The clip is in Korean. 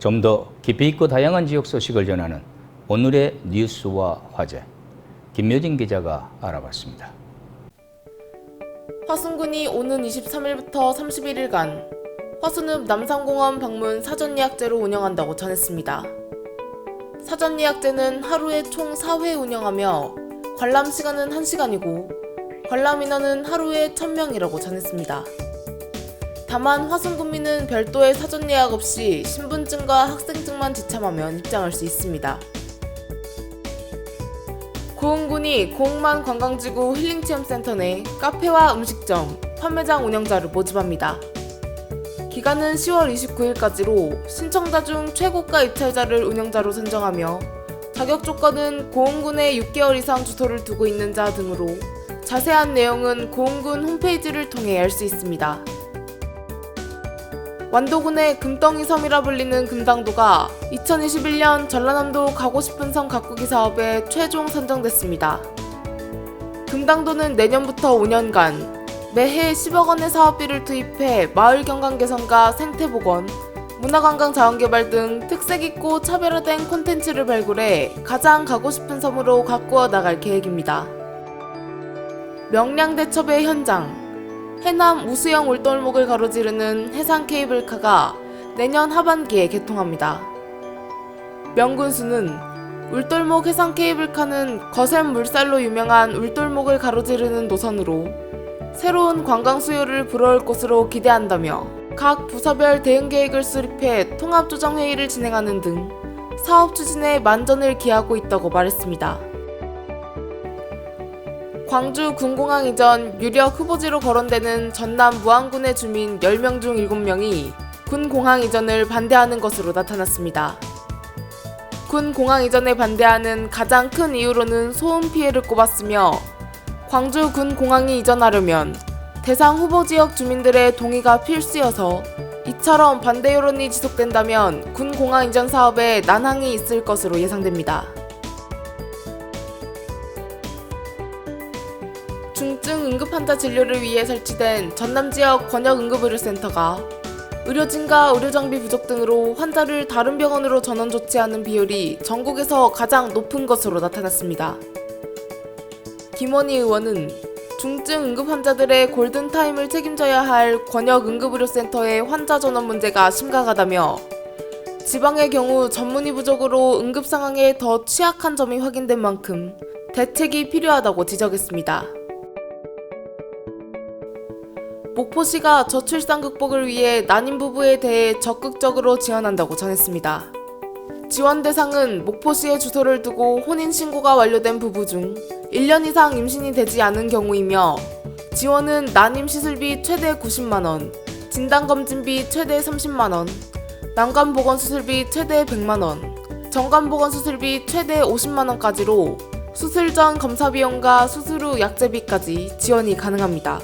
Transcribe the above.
좀 더 깊이 있고 다양한 지역 소식을 전하는 오늘의 뉴스와 화제, 김효진 기자가 알아봤습니다. 화순군이 오는 23일부터 31일간 화순읍 남산공원 방문 사전예약제로 운영한다고 전했습니다. 사전예약제는 하루에 총 4회 운영하며 관람 시간은 1시간이고 관람 인원은 하루에 1000명이라고 전했습니다. 다만 화순군민은 별도의 사전예약 없이 신분증과 학생증만 지참하면 입장할 수 있습니다. 고흥군이 고흥만 관광지구 힐링체험센터 내 카페와 음식점, 판매장 운영자를 모집합니다. 기간은 10월 29일까지로 신청자 중 최고가 입찰자를 운영자로 선정하며 자격 조건은 고흥군에 6개월 이상 주소를 두고 있는 자 등으로 자세한 내용은 고흥군 홈페이지를 통해 알 수 있습니다. 완도군의 금덩이 섬이라 불리는 금당도가 2021년 전라남도 가고 싶은 섬 가꾸기 사업에 최종 선정됐습니다. 금당도는 내년부터 5년간 매해 10억 원의 사업비를 투입해 마을 경관 개선과 생태복원, 문화관광 자원개발 등 특색있고 차별화된 콘텐츠를 발굴해 가장 가고 싶은 섬으로 가꾸어 나갈 계획입니다. 명량대첩의 현장, 해남 우수영 울돌목을 가로지르는 해상 케이블카가 내년 하반기에 개통합니다. 명군수는 울돌목 해상 케이블카는 거센 물살로 유명한 울돌목을 가로지르는 노선으로 새로운 관광 수요를 불어올 것으로 기대한다며 각 부서별 대응 계획을 수립해 통합조정회의를 진행하는 등 사업 추진에 만전을 기하고 있다고 말했습니다. 광주 군공항 이전 유력 후보지로 거론되는 전남 무안군의 주민 10명 중 7명이 군 공항 이전을 반대하는 것으로 나타났습니다. 군 공항 이전에 반대하는 가장 큰 이유로는 소음 피해를 꼽았으며 광주 군 공항이 이전하려면 대상 후보 지역 주민들의 동의가 필수여서 이처럼 반대 여론이 지속된다면 군 공항 이전 사업에 난항이 있을 것으로 예상됩니다. 중증 응급환자 진료를 위해 설치된 전남 지역 권역응급의료센터가 의료진과 의료장비 부족 등으로 환자를 다른 병원으로 전원 조치하는 비율이 전국에서 가장 높은 것으로 나타났습니다. 김원희 의원은 중증 응급환자들의 골든타임을 책임져야 할 권역응급의료센터의 환자 전원 문제가 심각하다며 지방의 경우 전문의 부족으로 응급 상황에 더 취약한 점이 확인된 만큼 대책이 필요하다고 지적했습니다. 목포시가 저출산 극복을 위해 난임 부부에 대해 적극적으로 지원한다고 전했습니다. 지원 대상은 목포시에 주소를 두고 혼인신고가 완료된 부부 중 1년 이상 임신이 되지 않은 경우이며 지원은 난임 시술비 최대 90만원, 진단검진비 최대 30만원, 난관보건수술비 최대 100만원, 정관보건수술비 최대 50만원까지로 수술 전 검사 비용과 수술 후 약제비까지 지원이 가능합니다.